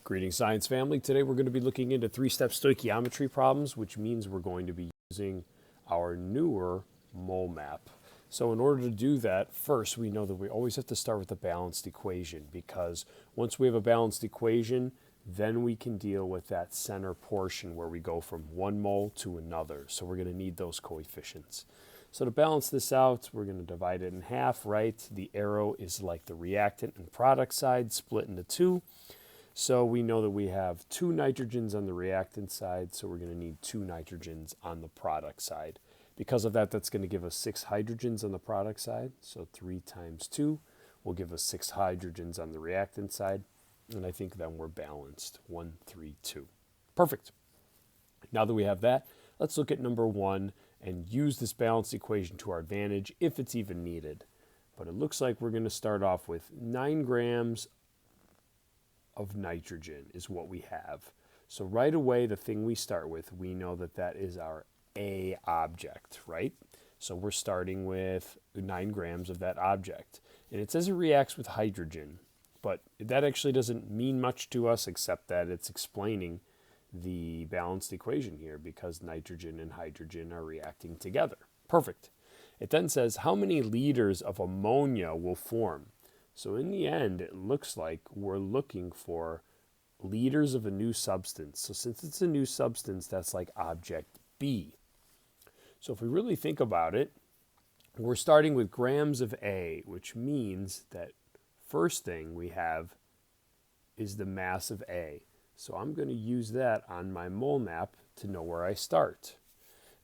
Greetings, science family. Today we're going to be looking into three-step stoichiometry problems, which means we're going to be using our newer mole map. So in order to do that, first we know that we always have to start with a balanced equation, because once we have a balanced equation, then we can deal with that center portion where we go from 1 mole to another. So we're going to need those coefficients. So to balance this out, we're going to divide it in half, right? The arrow is like the reactant and product side split into two. So we know that we have 2 nitrogens on the reactant side, so we're going to need 2 nitrogens on the product side. Because of that, that's going to give us 6 hydrogens on the product side. So 3 times 2 will give us 6 hydrogens on the reactant side. And I think then we're balanced. 1, 3, 2. Perfect. Now that we have that, let's look at number 1 and use this balanced equation to our advantage if it's even needed. But it looks like we're going to start off with 9 grams of nitrogen is what we have. So right away, the thing we start with, we know that that is our A object, right? So we're starting with 9 grams of that object. And it says it reacts with hydrogen, but that actually doesn't mean much to us except that it's explaining the balanced equation here because nitrogen and hydrogen are reacting together. Perfect. It then says how many liters of ammonia will form. So in the end, it looks like we're looking for liters of a new substance. So since it's a new substance, that's like object B. So if we really think about it, we're starting with grams of A, which means that first thing we have is the mass of A. So I'm going to use that on my mole map to know where I start.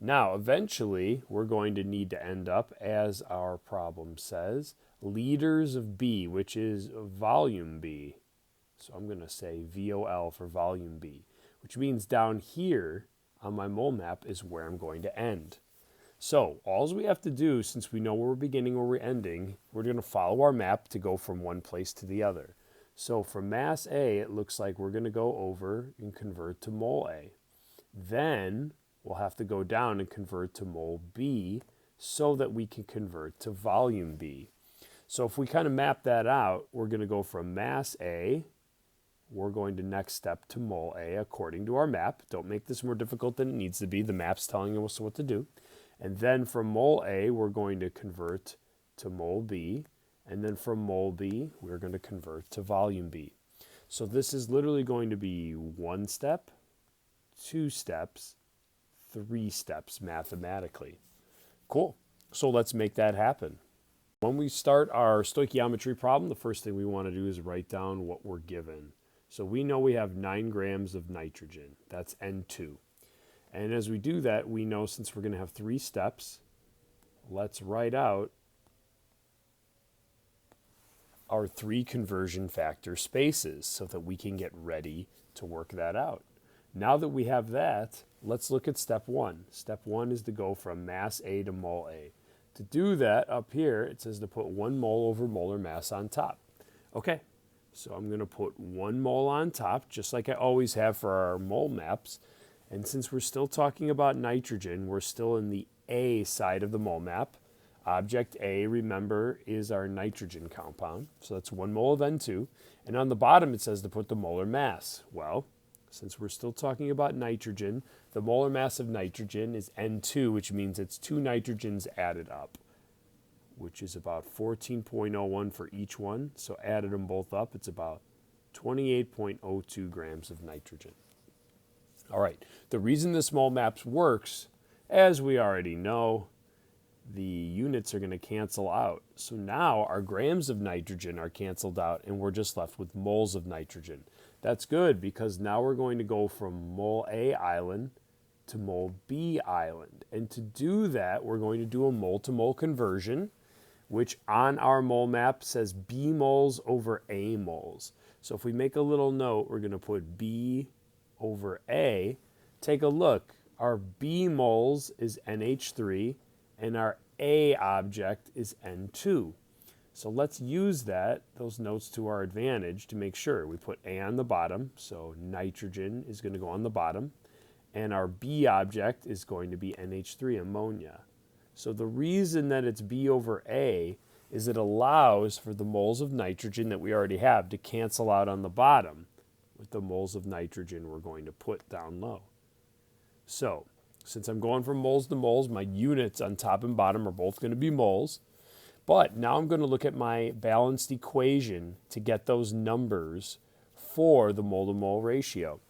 Now, eventually, we're going to need to end up, as our problem says, liters of B, which is volume B. So I'm going to say VOL for volume B, which means down here on my mole map is where I'm going to end. So all we have to do, since we know where we're beginning, where we're ending, we're going to follow our map to go from one place to the other. So for mass A, it looks like we're going to go over and convert to mole A. Then we'll have to go down and convert to mole B so that we can convert to volume B. So if we kind of map that out, we're going to go from mass A, we're going to next step to mole A according to our map. Don't make this more difficult than it needs to be. The map's telling us what to do. And then from mole A, we're going to convert to mole B. And then from mole B, we're going to convert to volume B. So this is literally going to be 1 step, 2 steps, 3 steps mathematically. Cool. So let's make that happen. When we start our stoichiometry problem, the first thing we want to do is write down what we're given. So we know we have 9 grams of nitrogen. That's N2. And as we do that, we know since we're going to have 3 steps, let's write out our 3 conversion factor spaces so that we can get ready to work that out. Now that we have that, let's look at step 1. Step 1 is to go from mass A to mole A. To do that, up here, it says to put 1 mole over molar mass on top. Okay, so I'm going to put 1 mole on top, just like I always have for our mole maps. And since we're still talking about nitrogen, we're still in the A side of the mole map. Object A, remember, is our nitrogen compound. So that's 1 mole of N2. And on the bottom, it says to put the molar mass. Well, since we're still talking about nitrogen, the molar mass of nitrogen is N2, which means it's 2 nitrogens added up, which is about 14.01 for each one. So added them both up, it's about 28.02 grams of nitrogen. All right, the reason this mole map works, as we already know, the units are going to cancel out. So now our grams of nitrogen are canceled out and we're just left with moles of nitrogen. That's good because now we're going to go from mole A island to mole B island. And to do that, we're going to do a mole to mole conversion, which on our mole map says B moles over A moles. So if we make a little note, we're going to put B over A. Take a look. Our B moles is NH3 and our A object is N2. So let's use those notes to our advantage to make sure. We put A on the bottom, so nitrogen is going to go on the bottom, and our B object is going to be NH3, ammonia. So the reason that it's B over A is it allows for the moles of nitrogen that we already have to cancel out on the bottom, with the moles of nitrogen we're going to put down low. So, since I'm going from moles to moles, my units on top and bottom are both going to be moles. But now I'm going to look at my balanced equation to get those numbers for the mole-to-mole ratio.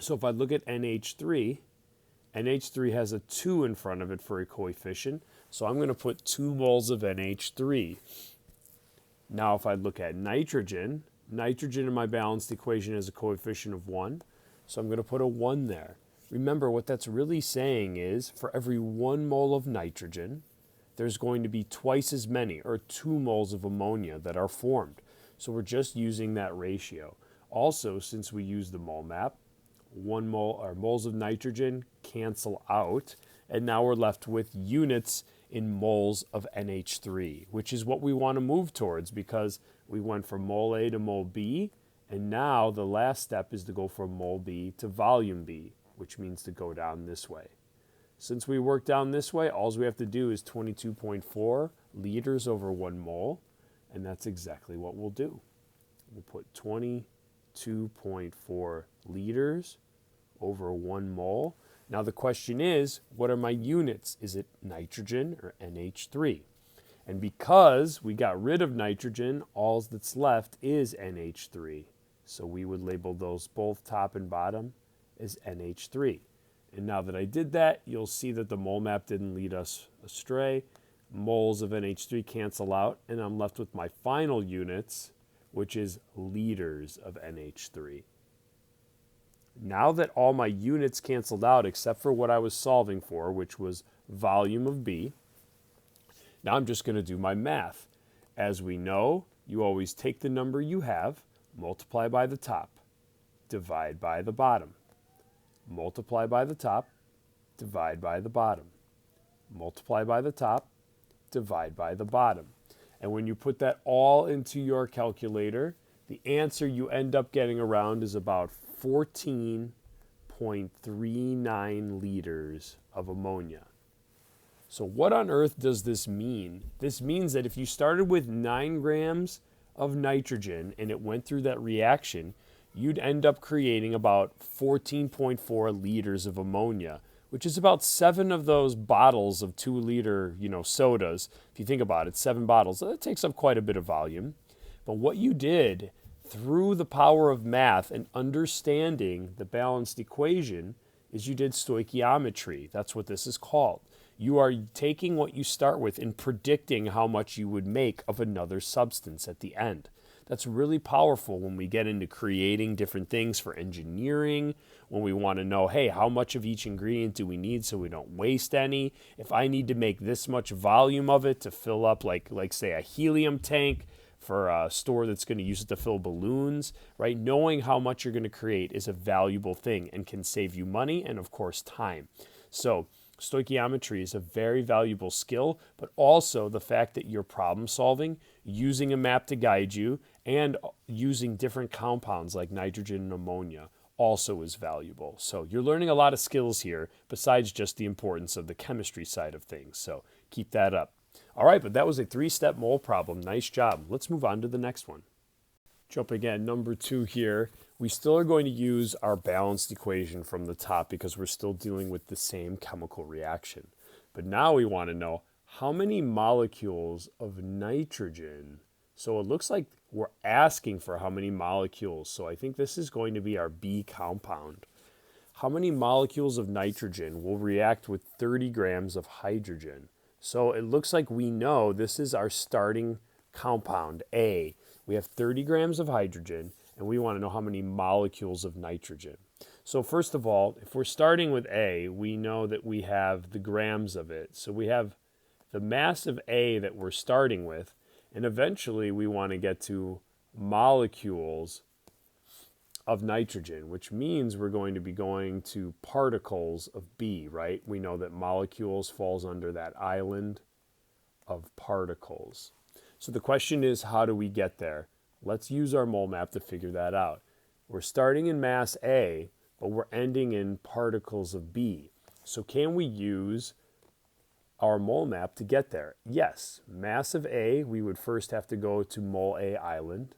So if I look at NH3, NH3 has a 2 in front of it for a coefficient. So I'm going to put 2 moles of NH3. Now if I look at nitrogen, nitrogen in my balanced equation has a coefficient of 1. So I'm going to put a 1 there. Remember, what that's really saying is for every 1 mole of nitrogen, there's going to be twice as many, or 2 moles of ammonia that are formed. So we're just using that ratio. Also, since we use the mole map, 1 mole or moles of nitrogen cancel out, and now we're left with units in moles of NH3, which is what we want to move towards because we went from mole A to mole B, and now the last step is to go from mole B to volume B, which means to go down this way. Since we work down this way, all we have to do is 22.4 liters over 1 mole, and that's exactly what we'll do. We'll put 22.4 liters over 1 mole. Now the question is, what are my units? Is it nitrogen or NH3? And because we got rid of nitrogen, all that's left is NH3. So we would label those both top and bottom as NH3. And now that I did that, you'll see that the mole map didn't lead us astray. Moles of NH3 cancel out, and I'm left with my final units, which is liters of NH3. Now that all my units canceled out except for what I was solving for, which was volume of B, now I'm just going to do my math. As we know, you always take the number you have, multiply by the top, divide by the bottom. Multiply by the top, divide by the bottom. Multiply by the top, divide by the bottom. And when you put that all into your calculator, the answer you end up getting around is about 14.39 liters of ammonia. So what on earth does this mean? This means that if you started with 9 grams of nitrogen and it went through that reaction, you'd end up creating about 14.4 liters of ammonia, which is about 7 of those bottles of 2-liter, sodas. If you think about it, 7 bottles, that takes up quite a bit of volume. But what you did through the power of math and understanding the balanced equation is you did stoichiometry. That's what this is called. You are taking what you start with and predicting how much you would make of another substance at the end. That's really powerful when we get into creating different things for engineering, when we want to know, hey, how much of each ingredient do we need so we don't waste any? If I need to make this much volume of it to fill up, like say, a helium tank for a store that's going to use it to fill balloons, right? Knowing how much you're going to create is a valuable thing and can save you money and, of course, time. So stoichiometry is a very valuable skill, but also the fact that you're problem solving, using a map to guide you, and using different compounds like nitrogen and ammonia also is valuable. So you're learning a lot of skills here besides just the importance of the chemistry side of things. So keep that up. All right, but that was a 3-step mole problem. Nice job. Let's move on to the next one. Jumping at number 2 here, we still are going to use our balanced equation from the top because we're still dealing with the same chemical reaction. But now we want to know how many molecules of nitrogen. So it looks like we're asking for how many molecules. So I think this is going to be our B compound. How many molecules of nitrogen will react with 30 grams of hydrogen? So it looks like we know this is our starting compound, A. We have 30 grams of hydrogen, and we want to know how many molecules of nitrogen. So first of all, if we're starting with A, we know that we have the grams of it. So we have the mass of A that we're starting with, and eventually we want to get to molecules of nitrogen, which means we're going to be going to particles of B, right? We know that molecules falls under that island of particles. So the question is, how do we get there? Let's use our mole map to figure that out. We're starting in mass A, but we're ending in particles of B. So can we use our mole map to get there? Yes. Mass of A, we would first have to go to mole A island,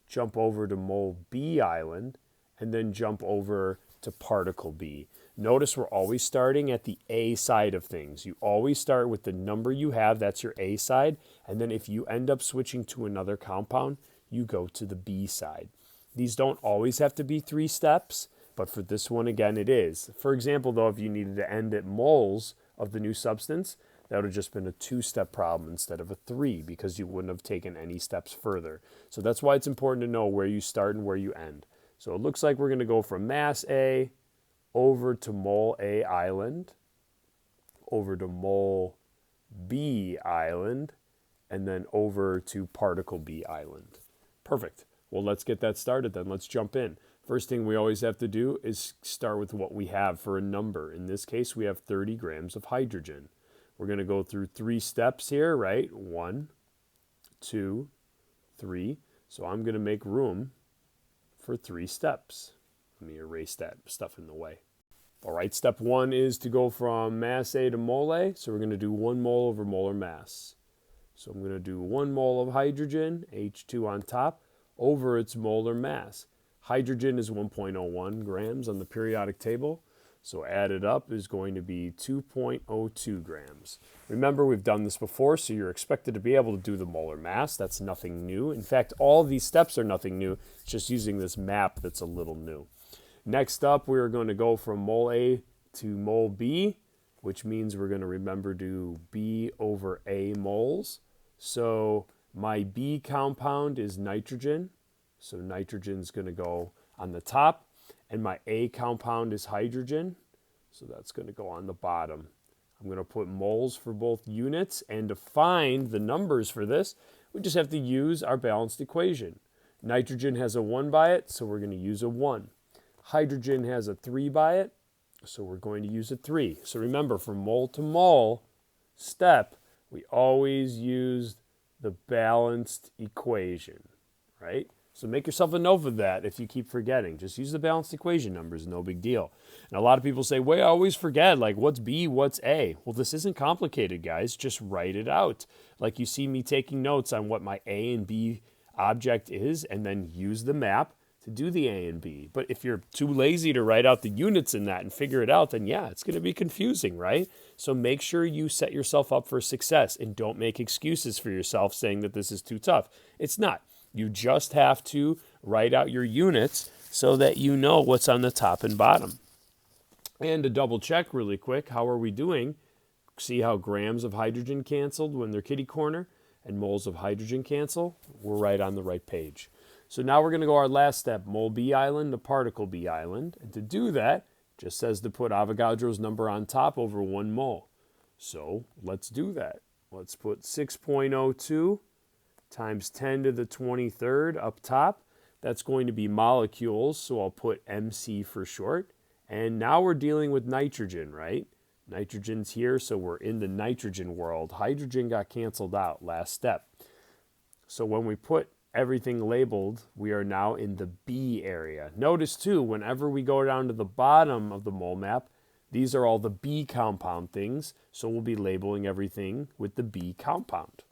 jump over to mole B island, and then jump over to particle B. Notice we're always starting at the A side of things. You always start with the number you have, that's your A side, and then if you end up switching to another compound, you go to the B side. These don't always have to be 3 steps, but for this one, again, it is. For example, though, if you needed to end at moles of the new substance, that would have just been a 2-step problem instead of a 3 because you wouldn't have taken any steps further. So that's why it's important to know where you start and where you end. So it looks like we're going to go from mass A over to mole A island, over to mole B island, and then over to particle B island. Perfect. Well, let's get that started then. Let's jump in. First thing we always have to do is start with what we have for a number. In this case, we have 30 grams of hydrogen. We're going to go through 3 steps here, right? 1, 2, 3. So I'm going to make room for 3 steps. Let me erase that stuff in the way. All right, step 1 is to go from mass A to mole A. So we're going to do 1 mole over molar mass. So I'm going to do 1 mole of hydrogen, H2 on top, over its molar mass. Hydrogen is 1.01 grams on the periodic table. So added up is going to be 2.02 grams. Remember, we've done this before, so you're expected to be able to do the molar mass. That's nothing new. In fact, all these steps are nothing new. It's just using this map that's a little new. Next up, we're going to go from mole A to mole B, which means we're going to remember to B over A moles. So my B compound is nitrogen. So nitrogen's going to go on the top. And my A compound is hydrogen, so that's going to go on the bottom. I'm going to put moles for both units, and to find the numbers for this, we just have to use our balanced equation. Nitrogen has a 1 by it, so we're going to use a 1. Hydrogen has a 3 by it, so we're going to use a 3. So remember, from mole to mole step, we always use the balanced equation, right? So make yourself a note of that if you keep forgetting. Just use the balanced equation numbers, no big deal. And a lot of people say, well, I always forget, like what's B, what's A? Well, this isn't complicated, guys. Just write it out. Like you see me taking notes on what my A and B object is, and then use the map to do the A and B. But if you're too lazy to write out the units in that and figure it out, then yeah, it's going to be confusing, right? So make sure you set yourself up for success and don't make excuses for yourself saying that this is too tough. It's not. You just have to write out your units so that you know what's on the top and bottom. And to double check really quick, how are we doing? See how grams of hydrogen canceled when they're kitty corner and moles of hydrogen cancel? We're right on the right page. So now we're going to go our last step, mole B island to particle B island. And to do that, just says to put Avogadro's number on top over 1 mole. So let's do that. Let's put 6.02 times 10 to the 23rd up top. That's going to be molecules, so I'll put MC for short. And now we're dealing with nitrogen, right? Nitrogen's here, so we're in the nitrogen world. Hydrogen got canceled out, last step. So when we put everything labeled, we are now in the B area. Notice too, whenever we go down to the bottom of the mole map, these are all the B compound things, so we'll be labeling everything with the B compound.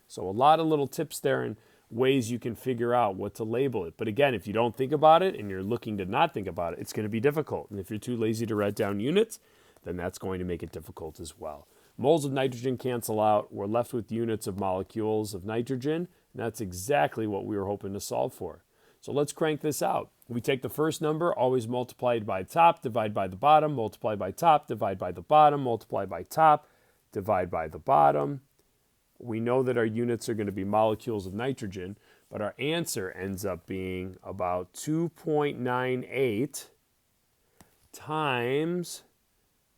So a lot of little tips there and ways you can figure out what to label it. But again, if you don't think about it and you're looking to not think about it, it's going to be difficult. And if you're too lazy to write down units, then that's going to make it difficult as well. Moles of nitrogen cancel out. We're left with units of molecules of nitrogen. And that's exactly what we were hoping to solve for. So let's crank this out. We take the first number, always multiply it by top, divide by the bottom, multiply by top, divide by the bottom, multiply by top, divide by the bottom. We know that our units are going to be molecules of nitrogen, but our answer ends up being about 2.98 times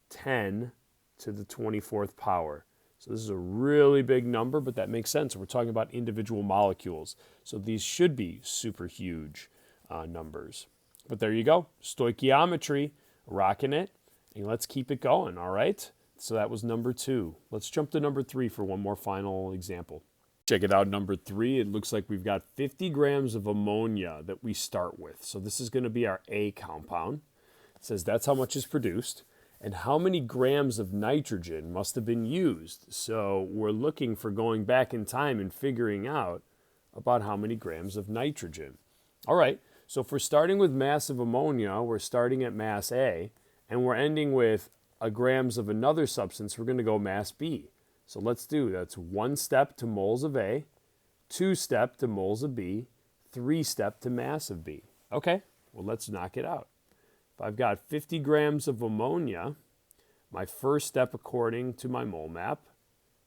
10 to the 24th power. So this is a really big number, but that makes sense. We're talking about individual molecules. So these should be super huge numbers. But there you go. Stoichiometry, rocking it. And let's keep it going, all right? So that was number 2. Let's jump to number 3 for one more final example. Check it out, number 3. It looks like we've got 50 grams of ammonia that we start with. So this is going to be our A compound. It says that's how much is produced. And how many grams of nitrogen must have been used? So we're looking for going back in time and figuring out about how many grams of nitrogen. All right, So if we're starting with mass of ammonia, we're starting at mass A, and we're ending with a grams of another substance, we're going to go mass B. So let's do, that's 1 step to moles of A, 2 step to moles of B, 3 step to mass of B. Okay, well, let's knock it out. If I've got 50 grams of ammonia, my first step according to my mole map,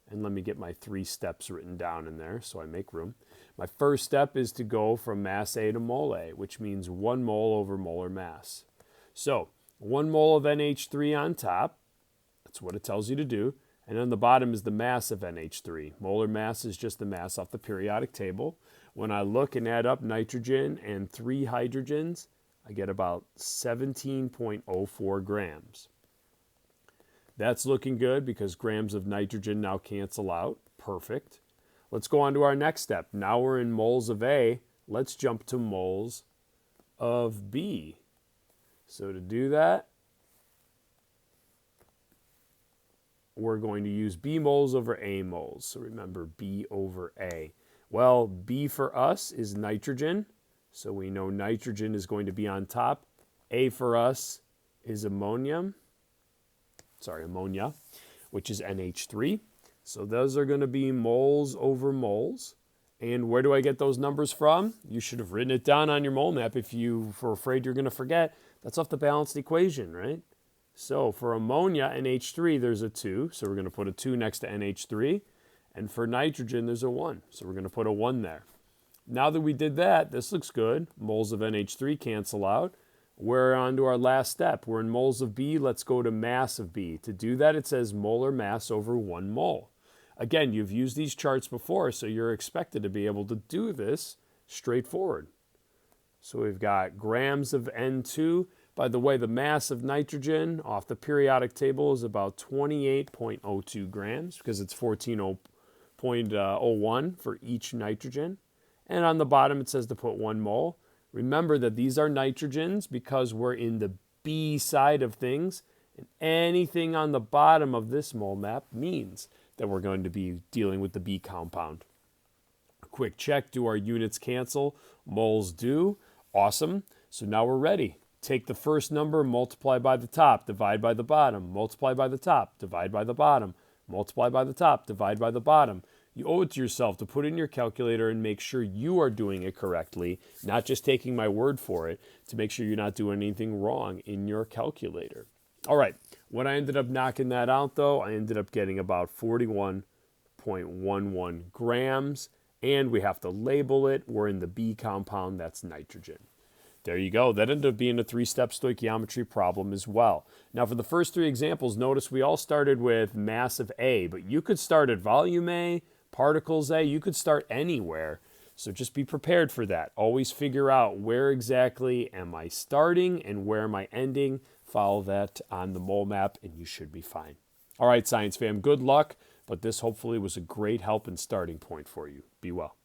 and let me get my 3 steps written down in there so I make room. My first step is to go from mass A to mole A, which means 1 mole over molar mass. So 1 mole of NH3 on top, that's what it tells you to do, and on the bottom is the mass of NH3. Molar mass is just the mass off the periodic table. When I look and add up nitrogen and 3 hydrogens, I get about 17.04 grams. That's looking good because grams of nitrogen now cancel out. Perfect. Let's go on to our next step. Now we're in moles of A. Let's jump to moles of B. So to do that, we're going to use B moles over A moles. So remember, B over A. Well, B for us is nitrogen. So we know nitrogen is going to be on top. A for us is ammonia, which is NH3. So those are going to be moles over moles. And where do I get those numbers from? You should have written it down on your mole map if you were afraid you're going to forget. That's off the balanced equation, right? So for ammonia, NH3, there's a 2. So we're going to put a 2 next to NH3. And for nitrogen, there's a 1. So we're going to put a 1 there. Now that we did that, this looks good. Moles of NH3 cancel out. We're on to our last step. We're in moles of B. Let's go to mass of B. To do that, it says molar mass over 1 mole. Again, you've used these charts before, so you're expected to be able to do this straightforward. So we've got grams of N2. By the way, the mass of nitrogen off the periodic table is about 28.02 grams because it's 14.01 for each nitrogen. And on the bottom, it says to put 1 mole. Remember that these are nitrogens because we're in the B side of things. And anything on the bottom of this mole map means that we're going to be dealing with the B compound. A quick check, do our units cancel? Moles do. Awesome. So now we're ready. Take the first number, multiply by the top, divide by the bottom, multiply by the top, divide by the bottom, multiply by the top, divide by the bottom. You owe it to yourself to put in your calculator and make sure you are doing it correctly, not just taking my word for it, to make sure you're not doing anything wrong in your calculator. All right, when I ended up knocking that out, though, I ended up getting about 41.11 grams, and we have to label it. We're in the B compound, that's nitrogen. There you go. That ended up being a 3-step stoichiometry problem as well. Now, for the first 3 examples, notice we all started with mass of A, but you could start at volume A, particles A, you could start anywhere. So just be prepared for that. Always figure out where exactly am I starting and where am I ending. Follow that on the mole map and you should be fine. All right, Science fam, good luck, but this hopefully was a great help and starting point for you. Be well.